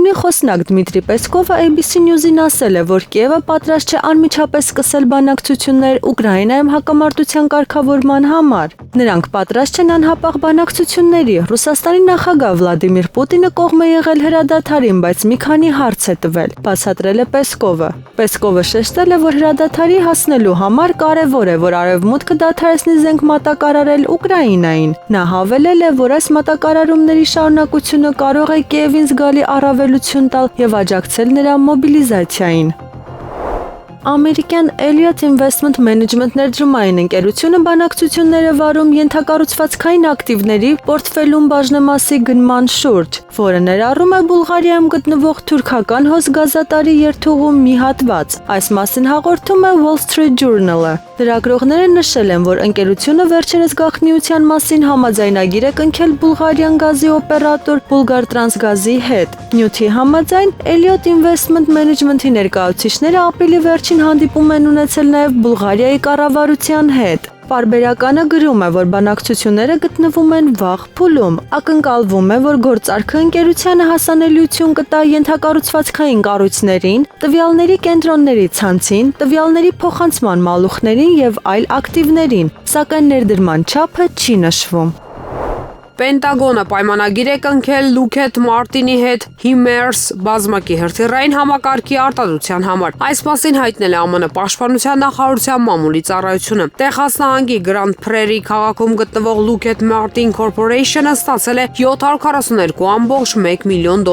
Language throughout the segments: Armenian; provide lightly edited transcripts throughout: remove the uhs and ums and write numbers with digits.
Կրեմլինի խոսնակ Դմիտրի Պեսկովը ABC News-ին ասել է, որ Կիևը պատրաստ չէ անմիջապես սկսել բանակցություններ Ուկրաինայում հակամարտության կարգավորման համար։ Նրանք պատրաստ չեն անհապաղ բանակցությունների։ Ռուսաստանի նախագահ Վլադիմիր Պուտինը կողմ է եղել հրադադարին, բայց մի քանի հարց է տվել, բացատրել է Պեսկովը։ Պեսկովը շեշտել է, որ հրադադարի հասնելու համար կարևոր է, որ Արևմուտքը դադարեցնի զենք մատակարարել Ուկրաինային։ Նա հավելել է, որ այս մատակարարումների շարունակությունը կարող է Կիևին զգալի առավելություն տալ եւ աջակցել նրա մոբիլիզացիային։ Ամերիկյան Elliott Investment Management ներդրումային ընկերությունը բանակցություններ է վարում ենթակառուցվածքային ակտիվների պորտֆելում բաժնեմասի գնման շուրջ, որը ներառում է Բուլղարիայում գտնվող թուրքական հոսգազատարի երթուղում մի հատված։ Այս մասին հաղորդում է Wall Street Journal-ը։ Լրագրողները նշել են, որ ընկերությունը վերջերս գաղտնիության մասին համաձայնագիր է կնքել բուլղարյան գազի օպերատոր Bulgartransgaz-ի հետ։ Նյութի համաձայն Elliott Investment Management-ի ներկայացուցիչները ապրիլի վերջին հանդիպում են ունեցել նաև Բուլղարիայի կառավարության հետ։ Պարբերականը գրում է, որ բանակցությունները գտնվում են վաղ փուլում։ Ակնկալվում է, որ գործարքը ընկերությանը հասանելիություն կտա ենթակառուցվածքային կառույցներին, տվյալների կենտրոնների ցանցին, տվյալների փոխանցման մալուխներին եւ այլ ակտիվներին, սակայն ներդրման չափը չի նշվում։ Պենտագոնը պայմանագիր է կնքել Lockheed Martin-ի հետ HIMARS բազմակի հրթիռային համակարգի արտադրության համար։ Այս մասին հայտնել է ԱՄՆ Պաշտպանության նախարարության մամուլի ծառայությունը։ Տեխաս նահանգի Grand Prairie քաղաքում գտնվող Lockheed Martin Corporation-ը ստացել է $742.1 միլիոն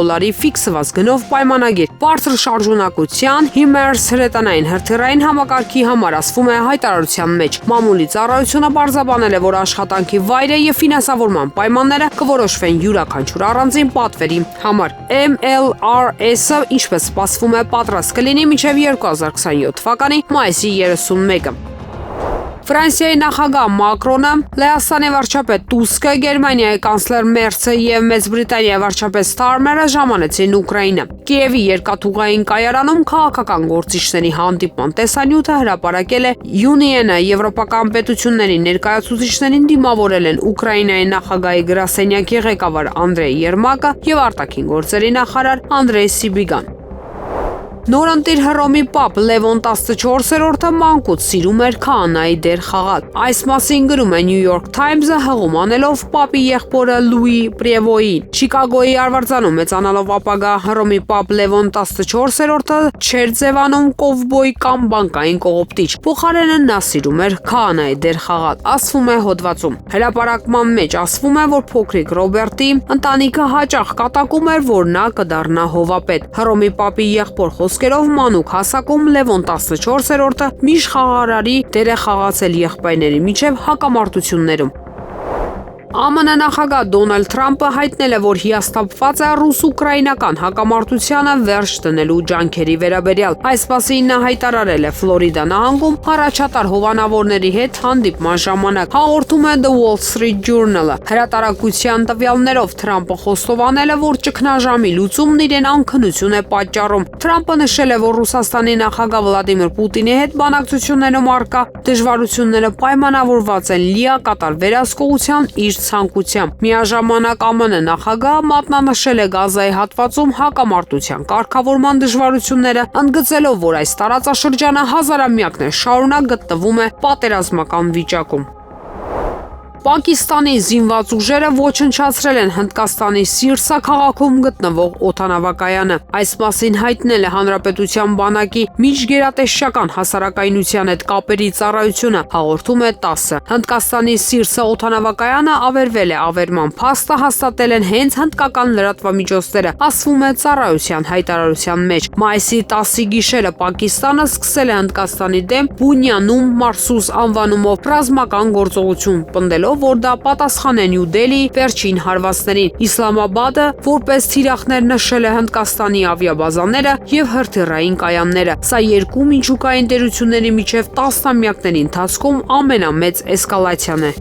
ֆիքսված գնով պայմանագիր։ Բարձր շարժունակության HIMARS հրետանային հրթիռային համակարգի համար ասվում է հայտարարության մեջ։ Մամուլի ծառայությունը պարզաբանել է, որ աշխատանքի վայրը եւ ֆինանսավորման պայմանները կորոշվեն յուրաքանչյուր առանձին պատվերի համար։ MLRS-ը, ինչպես սպասվում է, պատրաստ կլինի մինչև 2027 թվականի մայիսի 31-ը։ Ֆրանսիայի նախագահ Մակրոնը, Լեհաստանի վարչապետ Տուսկը, Գերմանիայի կանցլեր Մերցը եւ Մեծ Բրիտանիայի վարչապետ Ստարմերը ժամանեցին Ուկրաինա։ Կիևի երկաթուղային կայարանում քաղաքական գործիչների հանդիպման տեսանյութը հրապարակել է Union-ը եվրոպական պետությունների ներկայացուցիչներին դիմավորել են Ուկրաինայի նախագահի գրասենյակի ղեկավար Անդրեյ Երմակը եւ արտաքին գործերի նախարար Անդրեյ Սիբիգան։ Նորընտիր Հռոմի պապ Լևոն 14-րդը մանկուց սիրում էր քահանայի դեր խաղալ։ Այս մասին գրում է New York Times-ը հղում անելով պապի եղբորը Լուի Պրևոյին։ Չիկագոյի արվարձանում մեծանալով ապագա Հռոմի պապ Լևոն 14-րդը չէր ձևանում կովբոյ կամ բանկային կողոպտիչ։ Փոխարենը նա սիրում էր քահանայի դեր խաղալ։ Ասվում է հոդվածում։ Հրապարակման մեջ ասվում է, որ փոքրիկ Ռոբերտի ընտանիքը հաճախ կատակում էր, որ նա կդառնա հովապետ։ Հռոմի պապի եղբոր խոսքերով մանուկ հասակում Լևոն 14-րդը միշտ խաղարարի դեր է խաղացել եղբայրների միջև հակամարտություններում։ ԱՄՆ նախագահ Դոնալդ Թրամփը հայտնել է, որ հիասթափված է ռուս-ուկրաինական հակամարտությանը վերջ դնելու ջանքերի վերաբերյալ։ Այս մասին նա հայտարարել է Ֆլորիդա նահանգում առաջատար հովանավորների հետ հանդիպման ժամանակ։ Հաղորդում է The Wall Street Journal-ը։ Հրատարակության տվյալներով Թրամփը խոստովանել է, որ ճգնաժամի լուծումն իրեն անքնություն է պատճառում։ Թրամփը նշել է, որ Ռուսաստանի նախագահ Վլադիմիր Պուտինի հետ բանակցություններում առկա դժվարությունները պայմանավորված են լիակատար վերահսկողության իր ցանկությամբ։ Միաժամանակ ԱՄՆ նախագահը մատնանշել է Գազայի հատվածում հակամարտության կարգավորման դժվարությունները, ընդգծելով, որ այս տարածաշրջանը հազարամյակներ շարունակ գտնվում է պատերազմական վիճակում։ Պակիստանի զինված ուժերը ոչնչացրել են Հնդկաստանի Սիրսա քաղաքում գտնվող օդանավակայանը։ Այս մասին հայտնել է Հանրապետության բանակի միջգերատեսչական հասարակայնության հետ կապերի ծառայությունը, հաղորդում է ՏԱՍՍ-ը։ Հնդկաստանի Սիրսա օդանավակայանը ավերվել է, ավերման փաստը հաստատել են հենց հնդկական լրատվամիջոցները, ասվում է ծառայության հայտարարության մեջ։ Մայիսի 10-ի գիշերը Պակիստանը սկսել է Հնդկաստանի դեմ Բունյանում Մարսուս անվանումով ռազմական գործողություն, պնդելով, որ դա պատասխան է Նյու Դելհիի վերջին հարվածներին։ Իսլամաբադը որպես թիրախներ նշել է Հնդկաստանի ավիաբազաները եւ հրթիռային կայանները։ Սա երկու միջուկային տերությունների միջև տասնամյակների ընթացքում ամենամեծ էսկալացիան է։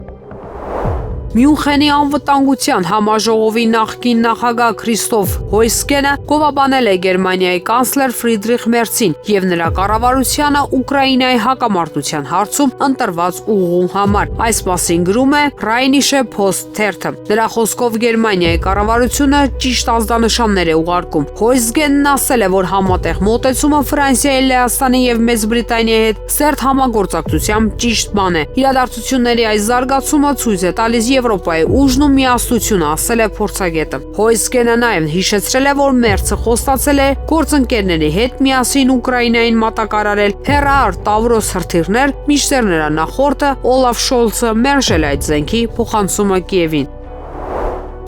Մյունխենի անվտանգության համաժողովի նախկին նախագահ Քրիստոֆ Հոյսկենը գովաբանել է Գերմանիայի կանցլեր Ֆրիդրիխ Մերցին եւ նրա կառավարությանը Ուկրաինայի հակամարտության հարցում ընտրված ուղու համար։ Այս մասին գրում է Rheinische Post թերթը։ Նրա խոսքով Գերմանիայի կառավարությունը ճիշտ ազդանշաններ է ուղարկում։ Հոյսկենն ասել է, որ համատեղ մոտեցումը Ֆրանսիայի, Լեհաստանի եւ Մեծ Բրիտանիայի հետ սերտ համագործակցությամբ ճիշտ բան է։ Իրադարձությունների այս զարգացումը ցույց է տալիս Եվրոպայի ուժն ու միասնությունը, ասել է փորձագետը։ Հոյսկենը նաև հիշեցրել է, որ Մերցը խոստացել է գործընկերների հետ միասին Ուկրաինային մատակարարել հեռահար Տավրոս հրթիռներ, մինչդեռ նրա նախորդը Օլաֆ Շոլցը մերժել է այդ զենքի փոխանցումը Կիևին։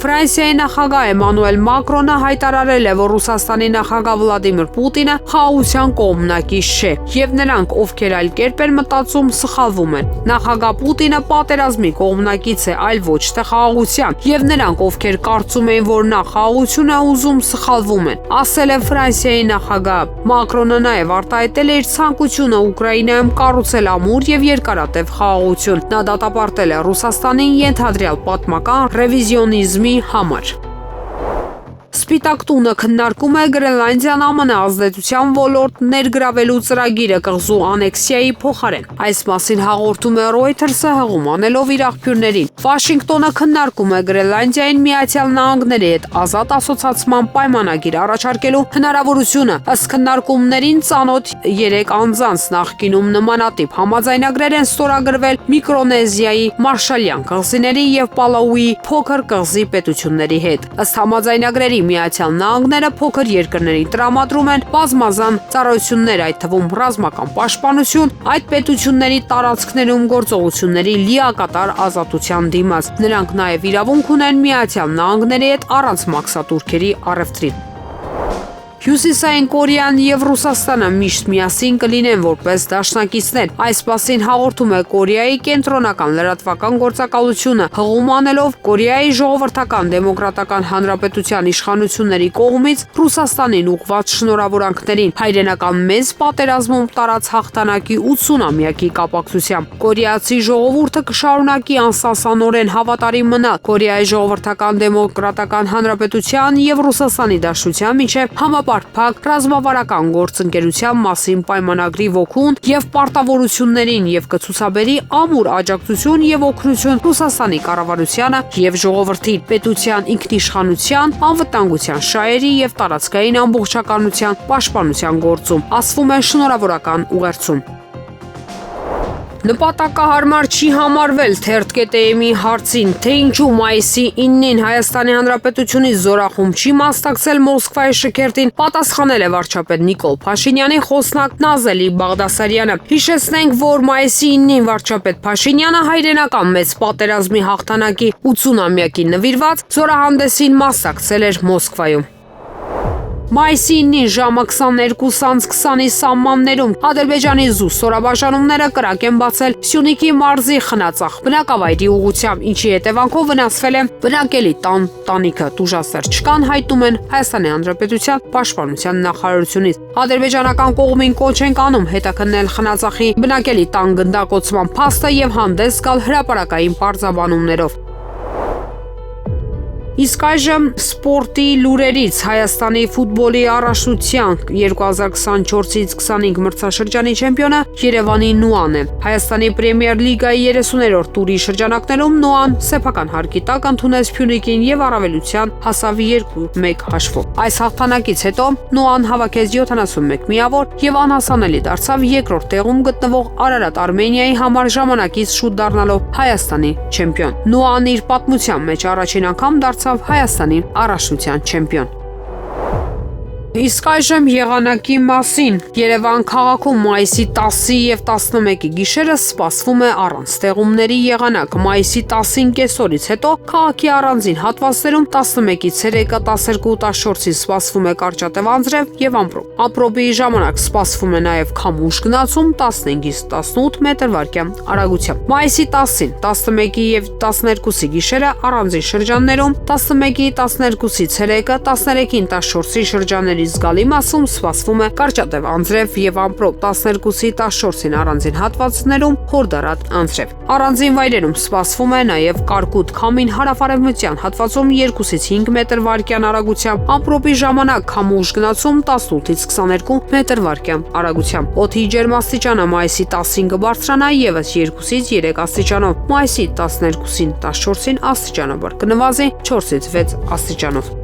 Ֆրանսիայի նախագահ Էմանուել Մակրոնը հայտարարել է, որ Ռուսաստանի նախագահ Վլադիմիր Պուտինը խաղաղության կողմնակից չէ, եւ նրանք, ովքեր այլ կերպ են մտածում, սխալվում են։ Նախագահ Պուտինը պատերազմի կողմնակից է, այլ ոչ թե խաղաղության, եւ նրանք, ովքեր կարծում էին, որ նա խաղաղություն է ուզում, սխալվում են, ասել է Ֆրանսիայի նախագահը։ Մակրոնը նաեւ արտահայտել է իր ցանկությունը Ուկրաինայում կառուցել ամուր եւ երկարատև խաղաղություն։ Նա դատապարտել է Ռուսաստանին ենթադրյալ պատմական ռևիզիոնիզմի համար։ Սպիտակ տունը քննարկում է Գրենլանդիան ԱՄՆ ազդեցության ոլորտ ներգրավելու ծրագիրը կղզու անեքսիայի փոխարեն։ Այս մասին հաղորդում է Reuters-ը հղում անելով իր աղբյուրներին։ Վաշինգտոնը քննարկում է Գրենլանդիային Միացյալ Նահանգների հետ ազատ ասոցացման պայմանագիր առաջարկելու հնարավորությունը։ Ըստ քննարկումներին ծանոթ 3 անձանց նախկինում նմանատիպ համաձայնագրեր են ստորագրվել Միկրոնեզիայի, Մարշալյան կղզիների եւ Պալաուի փոքր կղզի պետությունների հետ։ Ըստ համաձայնագրերի Միացյալ Նահանգները փոքր երկրներին տրամադրում են բազմազան ծառայություններ, այդ թվում ռազմական պաշտպանություն, այդ պետությունների տարածքներում գործողությունների լիակատար ազատության դիմաց։ Նրանք նաև իրավունք ունեն Միացյալ Նահանգների հետ առանց մաքսատուրքերի առևտրի։ Հյուսիսային Կորեան եւ Ռուսաստանը միշտ միասին կլինեն որպես դաշնակիցներ։ Այս մասին հաղորդում է Կորեայի կենտրոնական լրատվական գործակալությունը, հղում անելով Կորեայի ժողովրդական դեմոկրատական հանրապետության իշխանությունների կողմից Ռուսաստանին ուղղված շնորհավորանքներին հայրենական մեծ պատերազմում տարած հաղթանակի 80-ամյակի կապակցությամբ։ Կորեացի ժողովուրդը կշարունակի անսասանորեն հավատարիմ մնալ Կորեայի ժողովրդական դեմոկրատական հանրապետության եւ Ռուսաստանի Դաշնության միջև համապարփակ ռազմավարական գործընկերության մասին պայմանագրի ոգուն եւ պարտավորություններին եւ կցուցաբերի ամուր աջակցություն եւ օգնություն Ռուսաստանի կառավարությանը եւ ժողովրդին, պետության ինքնիշխանության, անվտանգության շահերի եւ տարածքային ամբողջականության պաշտպանության գործում, ասվում է շնորհավորական ուղերձում։ Նպատակահարմար չի համարվել թերթ.am-ի հարցին, թե ինչու մայիսի 9-ին Հայաստանի Հանրապետությունից զորախումբ չի մասնակցել Մոսկվայի շքերթին, պատասխանել է վարչապետ Նիկոլ Փաշինյանի խոսնակ Նազելի Բաղդասարյանը։ Հիշեցնենք, որ մայիսի 9-ին վարչապետ Փաշինյանը հայրենական մեծ պատերազմի հաղթանակի 80-ամյակին նվիրված զորահանդեսին մասնակցել էր Մոսկվայում։ Մայիսի 9-ին ժամը 22:20-ի սահմաններում Ադրբեջանի զուս ստորաբաժանումները կրակ են բացել Սյունիքի մարզի Խնածախ բնակավայրի ուղղությամբ, ինչի հետևանքով վնասվել է բնակելի տանիքը։ Տուժասեր չկան, հայտնում են Հայաստանի Հանրապետության Պաշտպանության նախարարությունից։ Ադրբեջանական կողմին կոչ են անում հետաքննել Խնածախի բնակելի տան գնդակոծման փաստը եւ հանդես գալ հրապարակային պարզաբանումներով։ Իսկ այժմ սպորտի լուրերից Հայաստանի ֆուտբոլի առաջնության 2024-ից 25 մրցաշրջանի չեմպիոնը Երևանի Նուան է։ Հայաստանի Պրեմիեր լիգայի 30-րդ տուրի շրջանակներում Նուան սեփական հարկի տակ ընդունեց Փյունիկին եւ առավելության հասավ 2-1 հաշվով։ Այս հաղթանակից հետո Նուան հավաքեց 71 միավոր եւ անհասանելի դարձավ երկրորդ տեղում գտնվող Արարատ Արմենիայի համար ժամանակից շուտ դառնալով Հայաստանի չեմպիոն։ Նուան իր պատմության մեջ առաջին անգամ դարձավ Հայաստանի առաջնության չեմպիոն։ Իսկ այժմ եղանակի մասին։ Երևան քաղաքում մայիսի 10-ի եւ 11-ի գիշերը սպասվում է առանց ստեղումների եղանակ։ Մայիսի 10-ին կեսօրից հետո քաղաքի առանձին հատվածներում 11-ից 3-ը 12-14-ին սպասվում է կարճատև անձրև եւ ամպրոպ։ Ամպրոպի ժամանակ սպասվում է նաեւ քամուշ գնացում 15-ից 18 մետր/վայրկյան արագությամբ։ Մայիսի 10-ին, 11-ի եւ 12-ի գիշերը առանձին շրջաններում, 11-ի 12-ից 3-ը, 13-ին 14-ի շրջանների աստիճանների զգալի մասում սպասվում է կարճատև անձրև եւ ամպրոպ 12-ից 14-ին առանձին հատվածներում խորդարատ անձրև։ Առանձին վայրերում սպասվում է նաեւ կարկուտ քամին հարավարևմտյան հատվածում 2-ից 5 մետր վարկյան արագությամբ, ամպրոպի ժամանակ քամու ուժգնացում 18-ից 22 մետր վարկյան արագությամբ։ Օդի ջերմաստիճանը մայիսի 10-ին կբարձրանա եւս 2-ից 3 աստիճանով, մայիսի 12-ին 14-ին աստիճանաբար կնվազի 4-ից 6 աստիճանով։